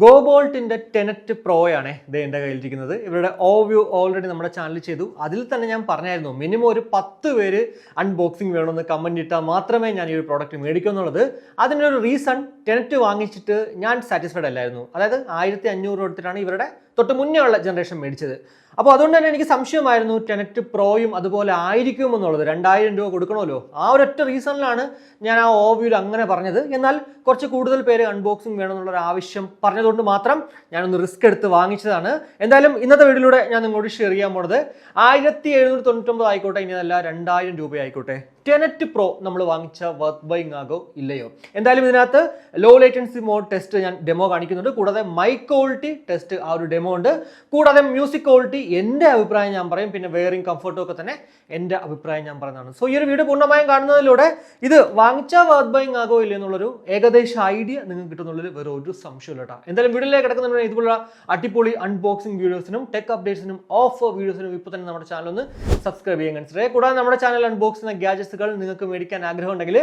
ഗോബോൾട്ടിന്റെ Tenet pro ആണ് ഇത് എൻ്റെ കയ്യിലിരിക്കുന്നത്. ഇവരുടെ ഓവ്യൂ ഓൾറെഡി നമ്മുടെ ചാനലിൽ ചെയ്തു. അതിൽ തന്നെ ഞാൻ പറഞ്ഞായിരുന്നു മിനിമം ഒരു 10 പേര് അൺബോക്സിംഗ് വേണമെന്ന് കമന്റ് ഇട്ടാൽ മാത്രമേ ഞാൻ ഈ ഒരു പ്രോഡക്റ്റ് മേടിക്കൂ എന്നുള്ളത്. അതിനൊരു റീസൺ, ടെനറ്റ് വാങ്ങിച്ചിട്ട് ഞാൻ സാറ്റിസ്ഫൈഡ് അല്ലായിരുന്നു. അതായത് 1500 കൊടുത്തിട്ടാണ് ഇവരുടെ തൊട്ട് മുന്നേ ഉള്ള ജനറേഷൻ മേടിച്ചത്. അപ്പോൾ അതുകൊണ്ട് തന്നെ എനിക്ക് സംശയമായിരുന്നു ടെനറ്റ് പ്രോയും അതുപോലെ ആയിരിക്കും എന്നുള്ളത്. 2000 രൂപ കൊടുക്കണമല്ലോ. ആ ഒരൊറ്റ റീസണിലാണ് ഞാൻ ആ ഓവ്യൂവിൽ അങ്ങനെ പറഞ്ഞത്. എന്നാൽ കുറച്ച് കൂടുതൽ പേര് അൺബോക്സിംഗ് വേണമെന്നുള്ളൊരു ആവശ്യം പറഞ്ഞതുകൊണ്ട് മാത്രം ഞാനൊന്ന് റിസ്ക് എടുത്ത് വാങ്ങിച്ചതാണ്. എന്തായാലും ഇന്നത്തെ വീഡിയോയിലൂടെ ഞാൻ നിങ്ങളോട് ഷെയർ ചെയ്യാൻ പോണത് 1799 ആയിക്കോട്ടെ, ഇനി അതല്ല 2000 രൂപ ആയിക്കോട്ടെ, ടെനറ്റ് പ്രോ നമ്മൾ വാങ്ങിച്ച വർത്ത് ബൈങ് ആകോ ഇല്ലയോ. എന്തായാലും ഇതിനകത്ത് ലോ ലേറ്റൻസി മോഡ് ടെസ്റ്റ് ഞാൻ ഡെമോ കാണിക്കുന്നുണ്ട്. കൂടാതെ മൈക്ക് ക്വാളിറ്റി ടെസ്റ്റ് ആ ഒരു ഡെമോ ഉണ്ട്. കൂടാതെ മ്യൂസിക് ക്വാളിറ്റി എൻ്റെ അഭിപ്രായം ഞാൻ പറയും. പിന്നെ വെയറിംഗ് കംഫർട്ടും ഒക്കെ തന്നെ എൻ്റെ അഭിപ്രായം ഞാൻ പറയുന്നതാണ്. സോ ഈ ഒരു വീഡിയോ പൂർണ്ണമായും കാണുന്നതിലൂടെ ഇത് വാങ്ങിച്ച വർത്ത് ബൈങ് ആകോ ഇല്ല എന്നുള്ളൊരു ഏകദേശ ഐഡിയ നിങ്ങൾക്ക് കിട്ടുന്നുള്ളൊരു വേറെ ഒരു സംശയമില്ല കേട്ടോ. എന്തായാലും വീഡിയോയിലേക്ക് കിടക്കുന്നുണ്ടെങ്കിൽ ഇതുപോലുള്ള അടിപൊളി അൺബോക്സിംഗ് വീഡിയോസിനും ടെക് അപ്ഡേറ്റ്സിനും ഓഫർ വീഡിയോസിനും ഇപ്പോൾ തന്നെ നമ്മുടെ ചാനൽ ഒന്ന് സബ്സ്ക്രൈബ് ചെയ്യാൻ കൺസിഡർ. കൂടാതെ നമ്മുടെ ചാനൽ അൺബോക്സ് ചെയ്യുന്ന ഗാഡ്ജറ്റ്സുകൾ നിങ്ങൾക്ക് മേടിക്കാൻ ആഗ്രഹം ഉണ്ടെങ്കിൽ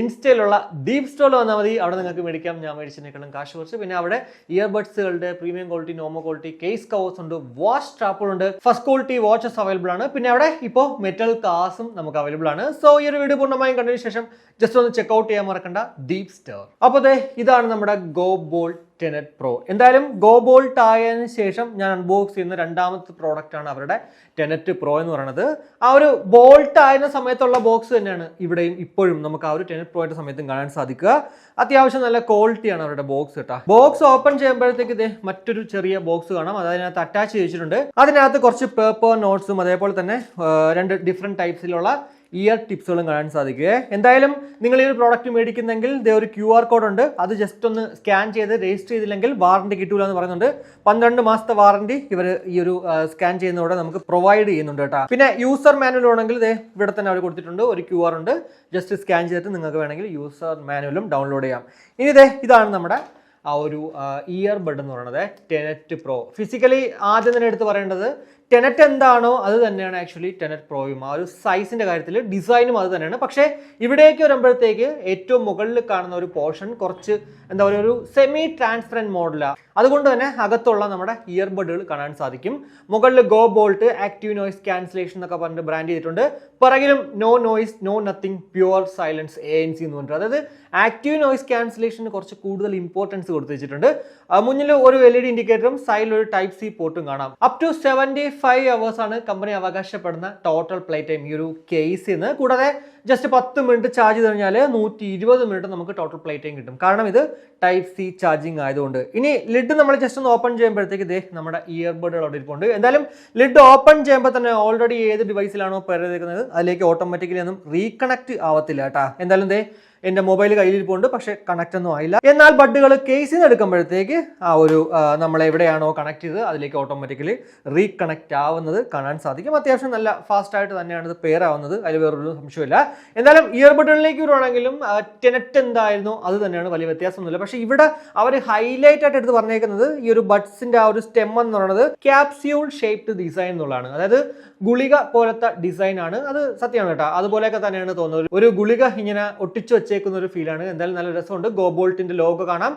ഇൻസ്റ്റയിലുള്ള ദീപ് സ്റ്റോറിൽ വന്നാൽ മതി. അവിടെ നിങ്ങൾക്ക് മേടിക്കാം. ഞാൻ മേടിച്ചതിനേക്കാളും കാശ് കുറച്ച്. പിന്നെ അവിടെ ഇയർബഡ്സുകളുടെ premium quality, normal quality, case covers ഉണ്ട്, വാച്ച് സ്ട്രാപ്പുകളുണ്ട്, ഫസ്റ്റ് ക്വാളിറ്റി വാച്ചസ് അവൈലബിൾ ആണ്. പിന്നെ അവിടെ ഇപ്പോൾ മെറ്റൽ കാസും നമുക്ക് അവൈലബിൾ ആണ്. സോ ഈ ഒരു വീഡിയോ പൂർണ്ണമായും കണ്ടതിന് ശേഷം ജസ്റ്റ് ഒന്ന് ചെക്ക്ഔട്ട് ചെയ്യാൻ മറക്കണ്ട ദീപ് സ്റ്റോർ. അപ്പോൾ ഇതാണ് നമ്മുടെ ഗോബോൾട്ട് ടെനറ്റ് പ്രോ. എന്തായാലും ഗോബോൾട്ട് ആയതിനു ശേഷം ഞാൻ അൺബോക്സ് ചെയ്യുന്ന രണ്ടാമത്തെ പ്രോഡക്റ്റ് ആണ് അവരുടെ ടെനറ്റ് പ്രോ എന്ന് പറയുന്നത്. ആ ഒരു ബോൾട്ട് ആയിരുന്ന സമയത്തുള്ള ബോക്സ് തന്നെയാണ് ഇവിടെയും ഇപ്പോഴും നമുക്ക് ആ ഒരു ടെനറ്റ് പ്രോയുടെ സമയത്തും കാണാൻ സാധിക്കുക. അത്യാവശ്യം നല്ല ക്വാളിറ്റിയാണ് അവരുടെ ബോക്സ് കേട്ടോ. ബോക്സ് ഓപ്പൺ ചെയ്യുമ്പോഴത്തേക്ക് ഇത് മറ്റൊരു ചെറിയ ബോക്സ് കാണാം. അതിനകത്ത് അറ്റാച്ച് ചെയ്തിട്ടുണ്ട്. അതിനകത്ത് കുറച്ച് പേപ്പർ നോട്ട്സും അതേപോലെ തന്നെ 2 ഡിഫറെന്റ് ടൈപ്സിലുള്ള ഇയർ ടിപ്സുകളും കാണാൻ സാധിക്കുക. എന്തായാലും നിങ്ങൾ ഈ ഒരു പ്രോഡക്റ്റ് മേടിക്കുന്നെങ്കിൽ ഒരു QR കോഡ് ഉണ്ട്. അത് ജസ്റ്റ് ഒന്ന് സ്കാൻ ചെയ്ത് രജിസ്റ്റർ ചെയ്തില്ലെങ്കിൽ വാറണ്ടി കിട്ടൂല എന്ന് പറയുന്നുണ്ട്. 12 മാസത്തെ വാറണ്ടി ഇവർ ഈ ഒരു സ്കാൻ ചെയ്യുന്നതോടെ നമുക്ക് പ്രൊവൈഡ് ചെയ്യുന്നുണ്ട് കേട്ടോ. പിന്നെ യൂസർ മാനുവൽ ആണെങ്കിൽ ഇവിടെ തന്നെ അവർ കൊടുത്തിട്ടുണ്ട്. ഒരു QR ഉണ്ട്. ജസ്റ്റ് സ്കാൻ ചെയ്തിട്ട് നിങ്ങൾക്ക് വേണമെങ്കിൽ യൂസർ മാനുവലും ഡൗൺലോഡ് ചെയ്യാം. ഇനി ഇതാണ് നമ്മുടെ ആ ഒരു ഇയർ ബഡ് എന്ന് പറയുന്നത് ടെനറ്റ് പ്രോ. ഫിസിക്കലി ആദ്യം തന്നെ എടുത്ത് പറയേണ്ടത് ടെനറ്റ് എന്താണോ അത് തന്നെയാണ് ആക്ച്വലി ടെനറ്റ് പ്രോയും. ആ ഒരു സൈസിന്റെ കാര്യത്തിൽ ഡിസൈനും അത് തന്നെയാണ്. പക്ഷേ ഇവിടേക്ക് വരുമ്പോഴത്തേക്ക് ഏറ്റവും മുകളിൽ കാണുന്ന ഒരു പോർഷൻ കുറച്ച് എന്താ പറയുക, ഒരു സെമി ട്രാൻസ്പെറന്റ് മോഡലാണ്. അതുകൊണ്ട് തന്നെ അകത്തുള്ള നമ്മുടെ ഇയർബഡുകൾ കാണാൻ സാധിക്കും. മുകളിൽ ഗോബോൾട്ട് ആക്റ്റീവ് നോയിസ് ക്യാൻസലേഷൻ എന്നൊക്കെ പറഞ്ഞിട്ട് ബ്രാൻഡ് ചെയ്തിട്ടുണ്ട്. പുറകിലും no noise no nothing pure silence ANC എന്ന് പറഞ്ഞിട്ട്, അതായത് ആക്റ്റീവ് നോയിസ് ക്യാൻസലേഷന് കുറച്ച് കൂടുതൽ ഇമ്പോർട്ടൻസ് കൊടുത്തു വെച്ചിട്ടുണ്ട്. മുന്നിൽ ഒരു LED ഇൻഡിക്കേറ്ററും സൈഡിൽ ഒരു Type C പോർട്ടും കാണാം. അപ് ടു 75 hours ആണ് കമ്പനി അവകാശപ്പെടുന്ന ടോട്ടൽ പ്ലേ ടൈം ഈ ഒരു കേസിന്. കൂടാതെ ജസ്റ്റ് 10 മിനിറ്റ് ചാർജ് ചെയ്ത് കഴിഞ്ഞാൽ 120 മിനിറ്റ് നമുക്ക് ടോട്ടൽ പ്ലേ ടൈം കിട്ടും. കാരണം ഇത് Type C ചാർജിങ് ആയതുകൊണ്ട്. ഇനി ലിഡ് നമ്മൾ ജസ്റ്റ് ഒന്ന് ഓപ്പൺ ചെയ്യുമ്പോഴത്തേക്ക് നമ്മുടെ ഇയർബഡുകൾ അവിടെ ഇരിപ്പുണ്ട്. എന്തായാലും ലിഡ് ഓപ്പൺ ചെയ്യുമ്പോൾ തന്നെ ഓൾറെഡി ഏത് ഡിവൈസിലാണോ പേരെടുക്കുന്നത് അതിലേക്ക് ഓട്ടോമാറ്റിക്കലി ഒന്നും റീകണക്ട് ആവത്തില്ല കേട്ടാ. എന്തായാലും എൻ്റെ മൊബൈൽ കയ്യിലിരിപ്പുണ്ട്, പക്ഷെ കണക്ട് ഒന്നും ആയില്ല. എന്നാൽ ബഡുകൾ കേസിൽ നിന്ന് എടുക്കുമ്പോഴത്തേക്ക് ആ ഒരു നമ്മൾ എവിടെയാണോ കണക്ട് ചെയ്ത് അതിലേക്ക് ഓട്ടോമാറ്റിക്കലി റീകണക്ട് ആവുന്നത് കാണാൻ സാധിക്കും. അത്യാവശ്യം നല്ല ഫാസ്റ്റ് ആയിട്ട് തന്നെയാണ് ഇത് പെയർ ആവുന്നത്, അതിൽ വേറൊരു സംശയമില്ല. എന്തായാലും ഇയർബഡുകളിലേക്ക് വരുവാണെങ്കിലും ടെനറ്റ് എന്തായിരുന്നു അത് തന്നെയാണ്, വലിയ വ്യത്യാസമൊന്നുമില്ല. പക്ഷെ ഇവിടെ അവർ ഹൈലൈറ്റ് ആയിട്ട് എടുത്ത് പറഞ്ഞേക്കുന്നത് ഈ ഒരു ബഡ്സിന്റെ ആ ഒരു സ്റ്റെം എന്ന് പറയുന്നത് ക്യാപ്സ്യൂൾ ഷേപ്ഡ് ഡിസൈൻ എന്നുള്ളതാണ്. അതായത് ഗുളിക പോലത്തെ ഡിസൈൻ ആണ്. അത് സത്യമാണ് കേട്ടോ, അതുപോലെയൊക്കെ തന്നെയാണ് തോന്നുന്നത്. ഒരു ഗുളിക ഇങ്ങനെ ഒട്ടിച്ചു വെച്ചേക്കുന്ന ഒരു ഫീലാണ്. എന്തായാലും നല്ല രസമുണ്ട്. ഗോബോൾട്ടിന്റെ ലോഗോ കാണാം.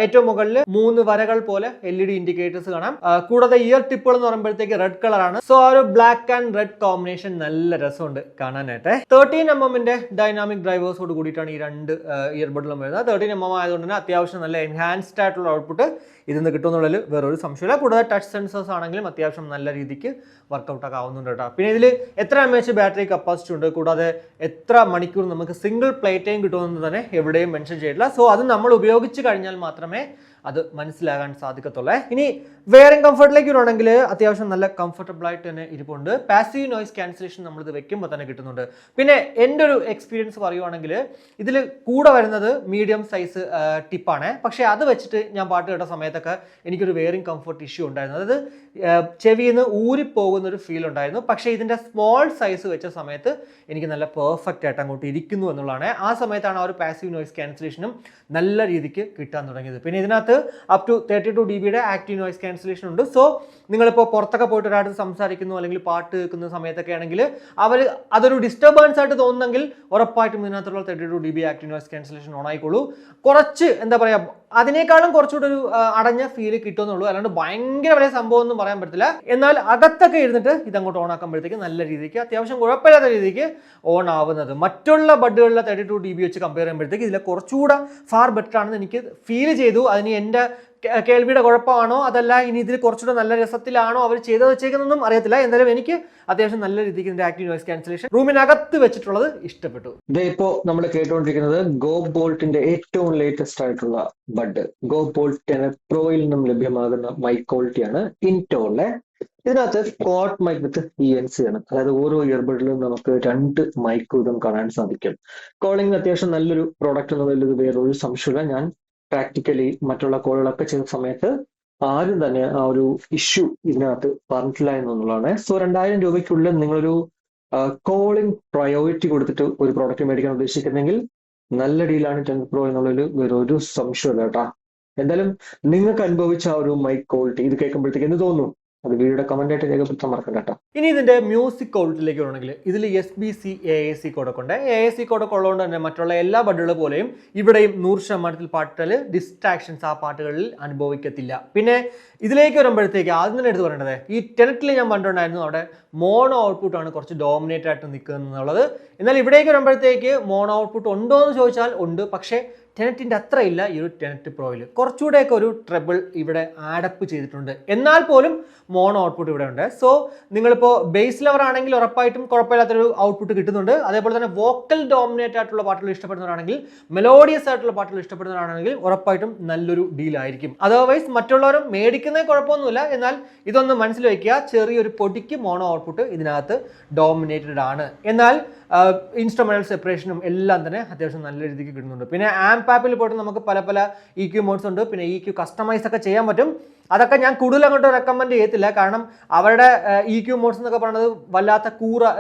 ഏറ്റവും മുകളിൽ 3 വരകൾ പോലെ LED ഇൻഡിക്കേറ്റേഴ്സ് കാണാം. കൂടാതെ ഇയർ ടിപ്പുകൾ എന്ന് പറയുമ്പോഴത്തേക്ക് റെഡ് കളറാണ്. സോ ആ ഒരു ബ്ലാക്ക് ആൻഡ് റെഡ് കോമ്പിനേഷൻ നല്ല രസമുണ്ട് കാണാനായിട്ട്. 13mm ഡൈനാമിക് ഡ്രൈവേഴ്സോട് കൂടിയിട്ടാണ് ഈ 2 ഇയർബഡുകളും വരുന്നത്. 13mm ആയതുകൊണ്ട് തന്നെ അത്യാവശ്യം നല്ല എൻഹാൻസ്ഡ് ആയിട്ടുള്ള ഔട്ട്പുട്ട് ഇതിന്ന് കിട്ടുമെന്നുള്ളതിൽ വേറൊരു സംശയമില്ല. കൂടാതെ ടച്ച് സെൻസേഴ്സ് ആണെങ്കിലും അത്യാവശ്യം നല്ല രീതിക്ക് വർക്കൗട്ട് ഒക്കെ ആവുന്നുണ്ട് കേട്ടോ. പിന്നെ ഇതിൽ എത്ര mAh ബാറ്ററി കപ്പാസിറ്റി ഉണ്ട്, കൂടാതെ എത്ര മണിക്കൂർ നമുക്ക് സിംഗിൾ പ്ലേ ടൈം കിട്ടുമെന്ന് തന്നെ എവിടെയും മെൻഷൻ ചെയ്തിട്ടില്ല. സോ അത് നമ്മൾ ഉപയോഗിച്ച് കഴിഞ്ഞാൽ മാത്രമേ അത് മനസ്സിലാകാൻ സാധിക്കത്തുള്ളൂ. ഇനി വെയറിംഗ് കംഫർട്ടിലേക്ക് വരുവാണെങ്കിൽ അത്യാവശ്യം നല്ല കംഫർട്ടബിൾ ആയിട്ട് തന്നെ ഇരിപ്പുണ്ട്. പാസീവ് നോയിസ് ക്യാൻസലേഷൻ നമ്മളിത് വെക്കുമ്പോൾ തന്നെ കിട്ടുന്നുണ്ട്. പിന്നെ എൻ്റെ ഒരു എക്സ്പീരിയൻസ് പറയുവാണെങ്കിൽ ഇതിൽ കൂടെ വരുന്നത് മീഡിയം സൈസ് ടിപ്പാണ്. പക്ഷേ അത് വെച്ചിട്ട് ഞാൻ പാട്ട് കേട്ട സമയത്തൊക്കെ എനിക്കൊരു വെയറിംഗ് കംഫർട്ട് ഇഷ്യൂ ഉണ്ടായിരുന്നു. അതായത് ചെവിയിൽ നിന്ന് ഊരിപ്പോകുന്ന ഒരു ഫീൽ ഉണ്ടായിരുന്നു. പക്ഷേ ഇതിൻ്റെ സ്മോൾ സൈസ് വെച്ച സമയത്ത് എനിക്ക് നല്ല പെർഫെക്റ്റ് ആയിട്ട് അങ്ങോട്ട് ഇരിക്കുന്നു എന്നുള്ളതാണ്. ആ സമയത്താണ് ആ ഒരു പാസീവ് നോയിസ് ക്യാൻസലേഷനും നല്ല രീതിക്ക് കിട്ടാൻ തുടങ്ങിയത്. പിന്നെ ഇതിനകത്ത് ഇതിനകത്ത് up to 32 dB active noise cancellation ഉണ്ട്. സോ നിങ്ങളിപ്പോൾ പുറത്തൊക്കെ പോയിട്ട് ഒരാൾക്ക് സംസാരിക്കുന്നു അല്ലെങ്കിൽ പാട്ട് കേൾക്കുന്ന സമയത്തൊക്കെ ആണെങ്കിൽ അതൊരു ഡിസ്റ്റർബൻസ് ആയിട്ട് തോന്നുന്നെങ്കിൽ ഉറപ്പായിട്ടും ഇതിനകത്തുള്ള 32 dB active noise cancellation on ആയിക്കോളൂ. കുറച്ച് എന്താ പറയുക, അതിനേക്കാളും കുറച്ചുകൂടെ ഒരു അടഞ്ഞ ഫീല് കിട്ടുമെന്നുള്ളൂ. അല്ലാണ്ട് ഭയങ്കര വലിയ സംഭവം ഒന്നും പറയാൻ പറ്റില്ല. എന്നാൽ അകത്തൊക്കെ ഇരുന്നിട്ട് ഇതങ്ങോട്ട് ഓൺ ആക്കുമ്പോഴത്തേക്ക് നല്ല രീതിക്ക് അത്യാവശ്യം കുഴപ്പമില്ലാത്ത രീതിക്ക് ഓൺ ആവുന്നത് മറ്റുള്ള ബഡുകളിലെ 32 dB വെച്ച് കമ്പയർ ചെയ്യുമ്പോഴത്തേക്ക് ഇതിലെ കുറച്ചുകൂടെ ഫാർ ബെറ്റർ ആണെന്ന് എനിക്ക് ഫീൽ ചെയ്തു. അതിന് എൻ്റെ കേൾവിയുടെ കുഴപ്പമാണോ അതല്ല ഇനി ഇതിൽ കുറച്ചുകൂടെ നല്ല രസത്തിലാണോ അവർ ചെയ്ത് വെച്ചേക്കുന്നൊന്നും അറിയത്തില്ല. എന്തായാലും എനിക്ക് അത്യാവശ്യം നല്ല രീതിക്ക് ഇതിന്റെ ആക്റ്റീവ് നോയ്സ് ക്യാൻസലേഷൻ റൂമിനകത്ത് വെച്ചിട്ടുള്ളത് ഇഷ്ടപ്പെട്ടു. ഇപ്പോ നമ്മൾ കേട്ടുകൊണ്ടിരിക്കുന്നത് ഗോ ബോൾട്ടിന്റെ ഏറ്റവും ലേറ്റസ്റ്റ് ആയിട്ടുള്ള ബഡ് ഗോ ബോൾട്ട് 10 പ്രോയിൽ നിന്നും ലഭ്യമാകുന്ന മൈക്ക് ക്വാളിറ്റിയാണ് ഇൻറ്റോളിലെ. ഇതിനകത്ത് ക്വാഡ് മൈക്ക് വിത്ത് ENC ആണ്. അതായത് ഓരോ ഇയർബഡിലും നമുക്ക് 2 മൈക്ക് വീതം കാണാൻ സാധിക്കും. കോളിംഗ് അത്യാവശ്യം നല്ലൊരു പ്രോഡക്റ്റ് എന്നുള്ളതിൽ വേറൊരു സംശയമില്ല. ഞാൻ പ്രാക്ടിക്കലി മറ്റുള്ള കോളുകളൊക്കെ ചെയ്ത സമയത്ത് ആരും തന്നെ ആ ഒരു ഇഷ്യൂ ഇതിനകത്ത് പറഞ്ഞിട്ടില്ല എന്നുള്ളതാണ്. സോ 2000 രൂപയ്ക്കുള്ളിൽ നിങ്ങളൊരു കോളിംഗ് പ്രയോറിറ്റി കൊടുത്തിട്ട് ഒരു പ്രോഡക്റ്റ് മേടിക്കാൻ ഉദ്ദേശിക്കുന്നെങ്കിൽ നല്ല ഡീലാണ് 10 Pro എന്നുള്ളതിൽ വേറൊരു സംശയമില്ല കേട്ടാ. എന്തായാലും നിങ്ങൾക്ക് അനുഭവിച്ച ആ ഒരു മൈക്ക് ക്വാളിറ്റി ഇത് കേൾക്കുമ്പോഴത്തേക്ക് എന്ത് തോന്നുന്നു? അത് വീഡിയോയുടെ കമന്റ് ആയിട്ട് രേഖപ്പെടുത്താൻ മറക്കണ്ട കേട്ടോ. ഇനി ഇതിന്റെ മ്യൂസിക് ക്വാളിറ്റിയിലേക്ക് വരണമെങ്കിൽ ഇതിൽ SBC AAC കോഡൊക്കെ ഉണ്ട്. AAC കോഡൊക്കെ ഉള്ളതുകൊണ്ട് തന്നെ മറ്റുള്ള എല്ലാ ബഡുകൾ പോലെയും ഇവിടെയും 100% പാട്ടുകൾ ഡിസ്ട്രാക്ഷൻസ് ആ പാട്ടുകളിൽ അനുഭവിക്കത്തില്ല. പിന്നെ ഇതിലേക്ക് വരുമ്പോഴത്തേക്ക് ആദ്യം തന്നെ എടുത്ത് പറയേണ്ടത് ഈ ടെനറ്റിൽ ഞാൻ പറഞ്ഞിട്ടുണ്ടായിരുന്നു അവിടെ മോണോ ഔട്ട്പുട്ടാണ് കുറച്ച് ഡോമിനേറ്റ് ആയിട്ട് നിൽക്കുന്നത് എന്നുള്ളത്. എന്നാൽ ഇവിടേക്ക് വരുമ്പോഴത്തേക്ക് മോണോ ഔട്ട്പുട്ട് ഉണ്ടോ എന്ന് ചോദിച്ചാൽ ഉണ്ട്. പക്ഷേ ടെനറ്റിൻ്റെ അത്ര ഇല്ല ഈ ഒരു ടെനറ്റ് പ്രോയിൽ. കുറച്ചുകൂടെയൊക്കെ ഒരു ട്രബിൾ ഇവിടെ ആഡപ്പ് ചെയ്തിട്ടുണ്ട്. എന്നാൽ പോലും മോണോ ഔട്ട്പുട്ട് ഇവിടെ ഉണ്ട്. സോ നിങ്ങളിപ്പോൾ ബേസ് ലെവർ ആണെങ്കിൽ ഉറപ്പായിട്ടും കുഴപ്പമില്ലാത്തൊരു ഔട്ട്പുട്ട് കിട്ടുന്നുണ്ട്. അതേപോലെ തന്നെ വോക്കൽ ഡോമിനേറ്റ് ആയിട്ടുള്ള പാട്ടുകൾ ഇഷ്ടപ്പെടുന്നവരാണെങ്കിൽ, മെലോഡിയസ് ആയിട്ടുള്ള പാട്ടുകൾ ഇഷ്ടപ്പെടുന്നവരാണെങ്കിൽ ഉറപ്പായിട്ടും നല്ലൊരു ഡീലായിരിക്കും. അതർവൈസ് മറ്റുള്ളവരും മേടിക്കുന്നത് കുഴപ്പമൊന്നുമില്ല. എന്നാൽ ഇതൊന്ന് മനസ്സിൽ വയ്ക്കുക, ചെറിയൊരു പൊടിക്ക് മോണോ ഔട്ട്പുട്ട് ഇതിനകത്ത് ഡോമിനേറ്റഡ് ആണ്. എന്നാൽ ഇൻസ്ട്രുമെന്റൽ സെപ്പറേഷനും എല്ലാം തന്നെ അത്യാവശ്യം നല്ല രീതിക്ക് കിട്ടുന്നുണ്ട്. പിന്നെ ആംപാപ്പിൽ പോയിട്ട് നമുക്ക് പല EQ മോഡ്സ് ഉണ്ട്. പിന്നെ EQ കസ്റ്റമൈസ് ഒക്കെ ചെയ്യാൻ പറ്റും. അതൊക്കെ ഞാൻ കൂടുതൽ അങ്ങോട്ട് റെക്കമെൻഡ് ചെയ്യത്തില്ല. കാരണം അവരുടെ EQ മോഡ്സ് എന്നൊക്കെ പറയുന്നത് വല്ലാത്ത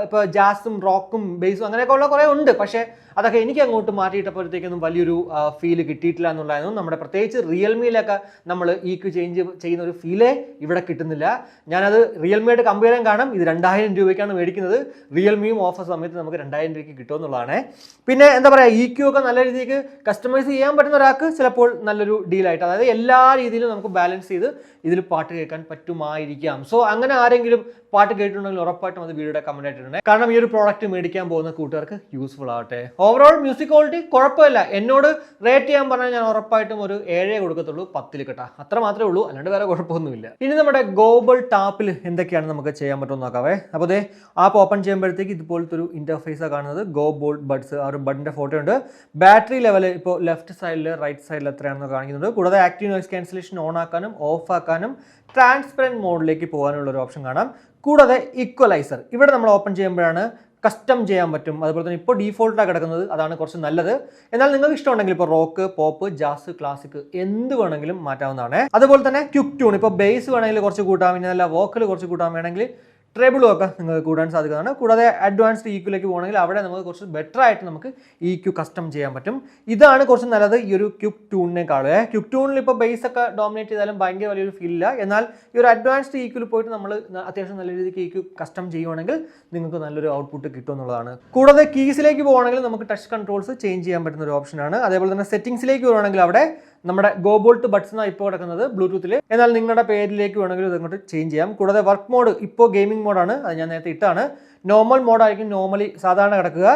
ഇപ്പോൾ ജാസും റോക്കും ബേസും അങ്ങനെയൊക്കെ ഉള്ള കുറേ ഉണ്ട്. പക്ഷേ അതൊക്കെ എനിക്ക് അങ്ങോട്ട് മാറ്റിയിട്ടപ്പോഴത്തേക്കൊന്നും വലിയൊരു ഫീല് കിട്ടിയിട്ടില്ല എന്നുള്ളതായിരുന്നു. നമ്മുടെ പ്രത്യേകിച്ച് റിയൽമിയിലൊക്കെ നമ്മൾ EQ ചേഞ്ച് ചെയ്യുന്ന ഒരു ഫീലേ ഇവിടെ കിട്ടുന്നില്ല. ഞാനത് റിയൽമിയായിട്ട് കമ്പയർ ചെയ്യാൻ കാരണം ഇത് 2000 രൂപയ്ക്കാണ് മേടിക്കുന്നത്. റിയൽമിയും ഓഫർ സമയത്ത് നമുക്ക് 2000 രൂപയ്ക്ക് കിട്ടുമെന്നുള്ളതാണ്. പിന്നെ എന്താ പറയുക, EQ ഒക്കെ നല്ല രീതിക്ക് കസ്റ്റമൈസ് ചെയ്യാൻ പറ്റുന്ന ഒരാൾക്ക് ചിലപ്പോൾ നല്ലൊരു ഡീലായിട്ട്, അതായത് എല്ലാ രീതിയിലും നമുക്ക് ബാലൻസ് ചെയ്ത് ഇതിൽ പാട്ട് കേൾക്കാൻ പറ്റുമായിരിക്കാം. സോ അങ്ങനെ ആരെങ്കിലും പാട്ട് കേട്ടിട്ടുണ്ടെങ്കിൽ ഉറപ്പായിട്ടും അത് വീഡിയോയുടെ കമന്റ് ആയിട്ടുണ്ട്. കാരണം ഈ ഒരു പ്രോഡക്റ്റ് മേടിക്കാൻ പോകുന്ന കൂട്ടുകാർക്ക് യൂസ്ഫുൾ ആവട്ടെ. ഓവറോൾ മ്യൂസിക് ക്വാളിറ്റി കുഴപ്പമില്ല. എന്നോട് റേറ്റ് ചെയ്യാൻ പറഞ്ഞാൽ ഞാൻ ഉറപ്പായിട്ടും ഒരു 7 കൊടുക്കത്തുള്ളൂ 10 കേട്ടാ. അത്ര മാത്രമേ ഉള്ളൂ, അല്ലാണ്ട് വേറെ കുഴപ്പമൊന്നുമില്ല. ഇനി നമ്മുടെ ഗോബിൾ ടാപ്പിൽ എന്തൊക്കെയാണ് നമുക്ക് ചെയ്യാൻ പറ്റുമെന്ന് നോക്കാവേ. അപ്പോൾ അതേ ആപ്പ് ഓപ്പൺ ചെയ്യുമ്പോഴത്തേക്ക് ഇതുപോലത്തെ ഒരു ഇന്റർഫേസാണ് കാണുന്നത്. ഗോ ബോൾട്ട് ബഡ്സ്, ആ ഒരു ബഡിന്റെ ഫോട്ടോ ഉണ്ട്. ബാറ്ററി ലെവൽ ഇപ്പോൾ ലെഫ്റ്റ് സൈഡിൽ റൈറ്റ് സൈഡിൽ എത്രയാണെന്ന് കാണിക്കുന്നുണ്ട്. കൂടാതെ ആക്റ്റീവ് നോയ്സ് ക്യാൻസലേഷൻ ഓൺ ആക്കാനും ഓഫ് ആക്കാനും ട്രാൻസ്പെറൻറ്റ് മോഡിലേക്ക് പോകാനുള്ള ഒരു ഓപ്ഷൻ കാണാം. കൂടാതെ ഈക്വലൈസർ ഇവിടെ നമ്മൾ ഓപ്പൺ ചെയ്യുമ്പോഴാണ് കസ്റ്റം ചെയ്യാൻ പറ്റും. അതുപോലെ തന്നെ ഇപ്പോൾ ഡീഫോൾട്ടാണ് കിടക്കുന്നത്, അതാണ് കുറച്ച് നല്ലത്. എന്നാൽ നിങ്ങൾക്ക് ഇഷ്ടമുണ്ടെങ്കിൽ ഇപ്പോൾ റോക്ക്, പോപ്പ്, ജാസ്, ക്ലാസിക് എന്ത് വേണമെങ്കിലും മാറ്റാവുന്നതാണ്. അതുപോലെ തന്നെ ക്വിക്ക് ട്യൂൺ, ഇപ്പോൾ ബേസ് വേണമെങ്കിൽ കുറച്ച് കൂട്ടാം, ഇനി നല്ല വോക്കൽ കുറച്ച് കൂട്ടാൻ വേണമെങ്കിൽ ട്രേബിളും ഒക്കെ നിങ്ങൾക്ക് കൂടാൻ സാധിക്കുന്നതാണ്. കൂടാതെ അഡ്വാൻസ്ഡ് EQലേക്ക് പോകണമെങ്കിൽ അവിടെ നമുക്ക് കുറച്ച് ബെറ്റർ ആയിട്ട് നമുക്ക് EQ കസ്റ്റം ചെയ്യാൻ പറ്റും. ഇതാണ് കുറച്ച് നല്ലത് ഈ ഒരു ക്വിക്ക് ട്യൂണിനേക്കാൾ. ക്വിക്ക് ട്യൂണിൽ ഇപ്പോൾ ബേസ് ഒക്കെ ഡോമിനേറ്റ് ചെയ്താലും ഭയങ്കര വലിയൊരു ഫീലില്ല. എന്നാൽ ഈ ഒരു അഡ്വാൻസ്ഡ് EQയിൽ പോയിട്ട് നമ്മൾ അത്യാവശ്യം നല്ല രീതിക്ക് EQ കസ്റ്റം ചെയ്യുവാണെങ്കിൽ നിങ്ങൾക്ക് നല്ലൊരു ഔട്ട്പുട്ട് കിട്ടും എന്നുള്ളതാണ്. കൂടാതെ കീസിലേക്ക് പോകുകയാണെങ്കിൽ നമുക്ക് ടച്ച് കൺട്രോൾസ് ചേഞ്ച് ചെയ്യാൻ പറ്റുന്ന ഒരു ഓപ്ഷനാണ്. അതേപോലെ തന്നെ സെറ്റിംഗ്സിലേക്ക് വരുവാണെങ്കിൽ അവിടെ നമ്മുടെ ഗോബോൾട്ട് ബഡ്സ് എന്നാണ് ഇപ്പോൾ കിടക്കുന്നത് ബ്ലൂടൂത്തിൽ. എന്നാൽ നിങ്ങളുടെ പേരിലേക്ക് വേണമെങ്കിൽ ഇതങ്ങോട്ട് ചേഞ്ച് ചെയ്യാം. കൂടാതെ വർക്ക് മോഡ് ഇപ്പോൾ ഗെയിമിംഗ് മോഡാണ്, അത് ഞാൻ നേരത്തെ ഇട്ടാണ്. നോർമൽ മോഡായിരിക്കും നോർമലി സാധാരണ കിടക്കുക.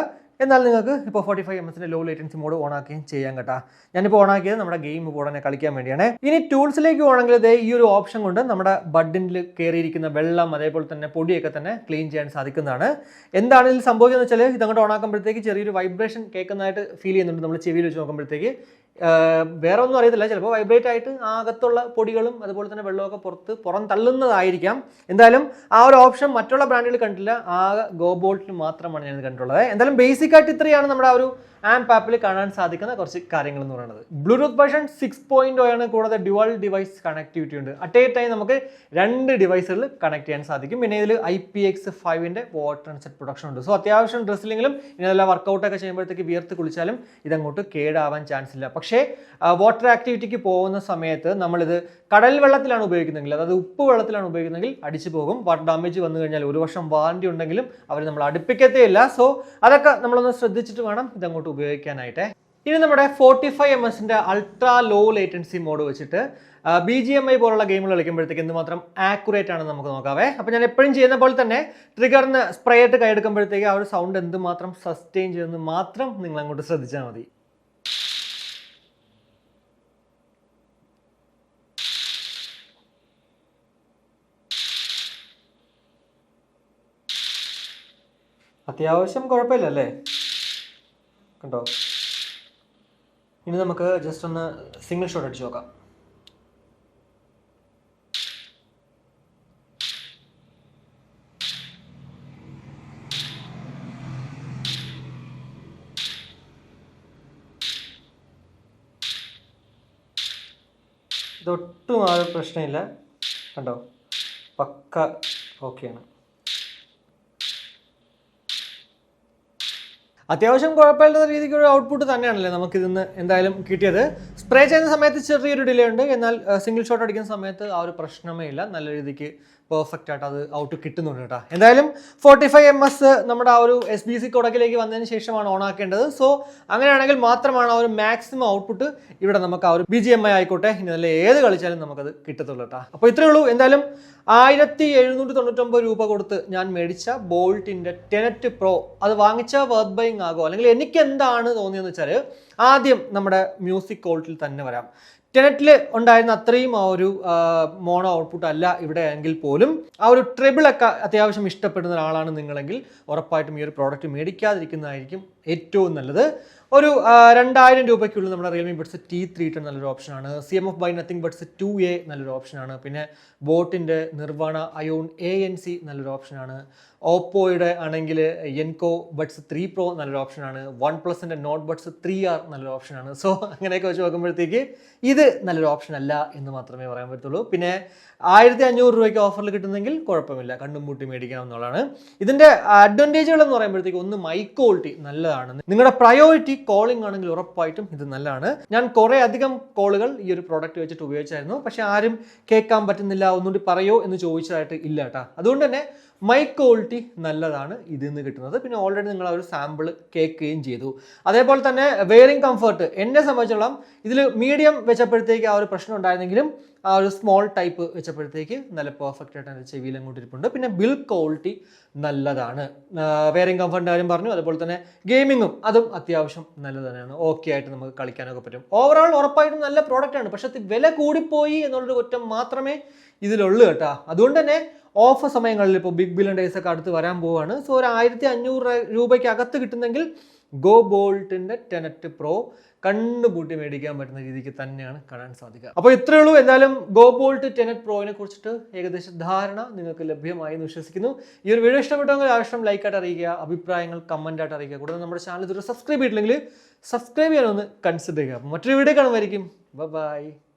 എന്നാൽ നിങ്ങൾക്ക് ഇപ്പോൾ 45 ms low latency mode on ആക്കുകയും ചെയ്യാൻ കേട്ടോ. ഞാനിപ്പോൾ ഓൺ ആക്കിയത് നമ്മുടെ ഗെയിം ഉടനെ കളിക്കാൻ വേണ്ടിയാണ്. ഇനി ടൂൾസിലേക്ക് പോകണമെങ്കിൽ ഇതേ ഈ ഒരു ഓപ്ഷൻ കൊണ്ട് നമ്മുടെ ബഡിൽ കയറിയിരിക്കുന്ന വെള്ളം അതേപോലെ തന്നെ പൊടിയൊക്കെ തന്നെ ക്ലീൻ ചെയ്യാൻ സാധിക്കുന്നതാണ്. എന്താണ് ഇതിൽ സംഭവിക്കുന്നത് വെച്ചാൽ ഇതങ്ങോട്ട് ഓൺ ആക്കുമ്പോഴത്തേക്ക് ചെറിയൊരു വൈബ്രേഷൻ കേൾക്കുന്നതായിട്ട് ഫീൽ ചെയ്യുന്നുണ്ട്. നമ്മൾ ചെവിയിൽ വെച്ച് നോക്കുമ്പോഴത്തേക്ക് വേറെ ഒന്നും അറിയത്തില്ല, ചിലപ്പോൾ വൈബ്രേറ്റ് ആയിട്ട് അകത്തുള്ള പൊടികളും അതുപോലെ തന്നെ വെള്ളമൊക്കെ പുറം തള്ളുന്നതായിരിക്കാം. എന്തായാലും ആ ഒരു ഓപ്ഷൻ മറ്റുള്ള ബ്രാൻഡുകൾ കണ്ടില്ല, ആകെ ഗോബോൾട്ടിൽ മാത്രമാണ് ഞാൻ കണ്ടിട്ടുള്ളത്. എന്തായാലും ബേസിക് ആയിട്ട് ഇത്രയാണ് നമ്മുടെ ആ ഒരു ആംപ് ആപ്പിൽ കാണാൻ സാധിക്കുന്ന കുറച്ച് കാര്യങ്ങൾ എന്ന് പറയുന്നത്. ബ്ലൂടൂത്ത് വേർഷൻ 6.0 ആണ്. കൂടാതെ ഡ്യുവൽ ഡിവൈസ് കണക്ടിവിറ്റി ഉണ്ട്. അറ്റ് എ ടൈം നമുക്ക് 2 ഡിവൈസുകളിൽ കണക്ട് ചെയ്യാൻ സാധിക്കും. പിന്നെ ഇതിൽ IPX5 water and set protection ഉണ്ട്. സോ അത്യാവശ്യം ഡ്രസ്സിലെങ്കിലും ഇതെല്ലാം വർക്കൗട്ടൊക്കെ ചെയ്യുമ്പോഴത്തേക്ക് വിയർത്ത് കുളിച്ചാലും ഇതങ്ങോട്ട് കേടാവാൻ ചാൻസ് ഇല്ല. പക്ഷേ വാട്ടർ ആക്ടിവിറ്റിക്ക് പോകുന്ന സമയത്ത് നമ്മളിത് കടൽ വെള്ളത്തിലാണ് ഉപയോഗിക്കുന്നതെങ്കിൽ, അതായത് ഉപ്പ് വെള്ളത്തിലാണ് ഉപയോഗിക്കുന്നതെങ്കിൽ അടിച്ചു പോകും. വാട്ടർ ഡാമേജ് വന്നു കഴിഞ്ഞാൽ 1 വർഷം വാറണ്ടി ഉണ്ടെങ്കിലും അവർ നമ്മൾ അടുപ്പിക്കത്തേ ഇല്ല. സോ അതൊക്കെ നമ്മളൊന്ന് ശ്രദ്ധിച്ചിട്ട് വേണം ഇതങ്ങോട്ട് ഉപയോഗിക്കാനായിട്ട്. ഇനി നമ്മുടെ 45ms ultra low latency mode വെച്ചിട്ട് BGMI പോലുള്ള ഗെയിമുകൾ കളിക്കുമ്പോഴത്തേക്ക് എന്തുമാത്രം ആക്യുറേറ്റ് ആണെന്ന് നമുക്ക് നോക്കാവേ. അപ്പോൾ ഞാൻ എപ്പോഴും ചെയ്യുന്ന പോലെ തന്നെ ട്രിഗറിന് സ്പ്രേ ആയിട്ട് കൈയെടുക്കുമ്പോഴത്തേക്ക് ആ ഒരു സൗണ്ട് എന്തുമാത്രം സസ്റ്റെയിൻ ചെയ്യുന്നത് മാത്രം നിങ്ങൾ അങ്ങോട്ട് ശ്രദ്ധിച്ചാൽ മതി. അത്യാവശ്യം കുഴപ്പമില്ലല്ലേ, കണ്ടോ? ഇനി നമുക്ക് ജസ്റ്റ് ഒന്ന് സിംഗിൾ ഷോട്ട് അടിച്ചു നോക്കാം. ഇതൊട്ടും ആ ഒരു പ്രശ്നമില്ല, കണ്ടോ? പക്ക ഓക്കെയാണ്. അത്യാവശ്യം കുഴപ്പമില്ലാത്ത രീതിക്ക് ഒരു ഔട്ട്പുട്ട് തന്നെയാണല്ലേ നമുക്കിതിന്ന് എന്തായാലും കിട്ടിയത്. സ്പ്രേ ചെയ്യുന്ന സമയത്ത് ചെറിയൊരു ഡിലേ ഉണ്ട്, എന്നാൽ സിംഗിൾ ഷോട്ട് അടിക്കുന്ന സമയത്ത് ആ ഒരു പ്രശ്നമേ ഇല്ല. നല്ല രീതിക്ക് പെർഫെക്റ്റ് ആയിട്ട് അത് ഔട്ട് കിട്ടുന്നുണ്ട് കേട്ടോ. എന്തായാലും 45ms നമ്മുടെ ആ ഒരു SBC കൊടക്കിലേക്ക് വന്നതിന് ശേഷമാണ് ഓൺ ആക്കേണ്ടത്. സോ അങ്ങനെയാണെങ്കിൽ മാത്രമാണ് ആ ഒരു മാക്സിമം ഔട്ട്പുട്ട് ഇവിടെ നമുക്ക് ആ ഒരു BGMI ആയിക്കോട്ടെ ഇനി നല്ല ഏത് കളിച്ചാലും നമുക്കത് കിട്ടത്തുള്ളൂ കേട്ടോ. അപ്പോൾ ഇത്രയേ ഉള്ളൂ. എന്തായാലും 1799 രൂപ കൊടുത്ത് ഞാൻ മേടിച്ച ബോൾട്ടിൻ്റെ ടെനറ്റ് പ്രോ അത് വാങ്ങിച്ച വർത്ത് ബൈങ് ആകോ, അല്ലെങ്കിൽ എനിക്ക് എന്താണ് തോന്നിയെന്ന് വെച്ചാൽ ആദ്യം നമ്മുടെ മ്യൂസിക് ക്വാളിറ്റിയിൽ തന്നെ വരാം. ടെനറ്റിൽ ഉണ്ടായിരുന്ന അത്രയും ആ ഒരു മോണോ ഔട്ട്പുട്ട് അല്ല ഇവിടെ എങ്കിൽ പോലും ആ ഒരു ട്രിബിളൊക്കെ അത്യാവശ്യം ഇഷ്ടപ്പെടുന്ന ഒരാളാണ് നിങ്ങളെങ്കിൽ ഉറപ്പായിട്ടും ഈ ഒരു പ്രോഡക്റ്റ് മേടിക്കാതിരിക്കുന്നതായിരിക്കും ഏറ്റവും നല്ലത്. ഒരു 2000 രൂപയ്ക്കുള്ളിൽ നമ്മുടെ റിയൽമി ബഡ്സ് T310 നല്ലൊരു ഓപ്ഷനാണ്. CMF by Nothing buds 2A നല്ലൊരു ഓപ്ഷനാണ്. പിന്നെ ബോട്ടിൻ്റെ നിർവാണ അയോൺ ANC നല്ലൊരു ഓപ്ഷനാണ്. ഓപ്പോയുടെ ആണെങ്കിൽ എൻകോ ബഡ്സ് 3 Pro നല്ലൊരു ഓപ്ഷനാണ്. OnePlusൻ്റെ നോട്ട് ബഡ്സ് 3R നല്ലൊരു ഓപ്ഷനാണ്. സോ അങ്ങനെയൊക്കെ വെച്ച് നോക്കുമ്പോഴത്തേക്ക് ഇത് നല്ലൊരു ഓപ്ഷൻ അല്ല എന്ന് മാത്രമേ പറയാൻ പറ്റുള്ളൂ. പിന്നെ 1500 രൂപയ്ക്ക് ഓഫറിൽ കിട്ടുന്നെങ്കിൽ കുഴപ്പമില്ല, കണ്ടും പൂട്ടി മേടിക്കാവുന്നതാണ്. ഇതിൻ്റെ അഡ്വാൻറ്റേജുകൾ എന്ന് പറയുമ്പോഴത്തേക്ക് ഒന്ന് മൈക്ക് ക്വാളിറ്റി നല്ലതാണ്. നിങ്ങളുടെ പ്രയോറിറ്റി കോളിംഗ് ആണെങ്കിൽ ഉറപ്പായിട്ടും ഇത് നല്ലതാണ്. ഞാൻ കുറേ അധികം കോളുകൾ ഈ ഒരു പ്രോഡക്റ്റ് വെച്ചിട്ട് ഉപയോഗിച്ചായിരുന്നു, പക്ഷെ ആരും കേൾക്കാൻ പറ്റുന്നില്ല, ഒന്നുകൂടി പറയോ എന്ന് ചോദിച്ചതായിട്ട് ഇല്ല കേട്ടോ. അതുകൊണ്ട് തന്നെ മൈക്ക് ക്വാളിറ്റി നല്ലതാണ് ഇതിൽ നിന്ന് കിട്ടുന്നത്. പിന്നെ ഓൾറെഡി നിങ്ങൾ ആ ഒരു സാമ്പിൾ കേൾക്കുകയും ചെയ്തു. അതേപോലെ തന്നെ വെയറിംഗ് കംഫർട്ട് എന്നെ സംബന്ധിച്ചോളം ഇതിൽ മീഡിയം വെച്ചപ്പോഴത്തേക്ക് ആ ഒരു പ്രശ്നം ഉണ്ടായിരുന്നെങ്കിലും ആ ഒരു സ്മോൾ ടൈപ്പ് വെച്ചപ്പോഴത്തേക്ക് നല്ല പെർഫെക്റ്റ് ആയിട്ട് അതിൻ്റെ ചെവിയിൽ അങ്ങോട്ട് ഇരിപ്പുണ്ട്. പിന്നെ ബിൽഡ് ക്വാളിറ്റി നല്ലതാണ്. വെയറിംഗ് കംഫർട്ടിൻ്റെ കാര്യം പറഞ്ഞു, അതുപോലെ തന്നെ ഗെയിമിങ്ങും അതും അത്യാവശ്യം നല്ലത് തന്നെയാണ്. ഓക്കെ ആയിട്ട് നമുക്ക് കളിക്കാനൊക്കെ പറ്റും. ഓവറോൾ ഉറപ്പായിട്ടും നല്ല പ്രോഡക്റ്റാണ്. പക്ഷെ വില കൂടിപ്പോയി എന്നുള്ളൊരു കുറ്റം മാത്രമേ ഇതിലുള്ളൂ കേട്ടോ. അതുകൊണ്ട് തന്നെ ഓഫർ സമയങ്ങളിൽ ഇപ്പോൾ ബിഗ് ബില്യൺ ഡേയ്സ് ഒക്കെ അടുത്ത് വരാൻ പോവുകയാണ്. സോ ഒരു 1500 രൂപയ്ക്ക് അകത്ത് കിട്ടുന്നെങ്കിൽ ഗോ ബോൾട്ടിൻ്റെ ടെനറ്റ് പ്രോ കണ്ണുപൂട്ടി മേടിക്കാൻ പറ്റുന്ന രീതിക്ക് തന്നെയാണ് കാണാൻ സാധിക്കുക. അപ്പോൾ ഇത്രയേ ഉള്ളൂ. എന്തായാലും ഗോ ബോൾട്ട് ടെനറ്റ് പ്രോയിനെ കുറിച്ചിട്ട് ഏകദേശ ധാരണ നിങ്ങൾക്ക് ലഭ്യമായി എന്ന് വിശ്വസിക്കുന്നു. ഈ ഒരു വീഡിയോ ഇഷ്ടപ്പെട്ടെങ്കിൽ ആവശ്യം ലൈക്കായിട്ട് അറിയിക്കുക, അഭിപ്രായങ്ങൾ കമൻറ്റായിട്ട് അറിയിക്കുക. കൂടാതെ നമ്മുടെ ചാനൽ ഇതുവരെ സബ്സ്ക്രൈബ് ചെയ്തിട്ടില്ലെങ്കിൽ സബ്സ്ക്രൈബ് ചെയ്യാനൊന്ന് കൺസിഡർ ചെയ്യുക. അപ്പോൾ മറ്റൊരു വീഡിയോ കാണുമായിരിക്കും. ബൈ.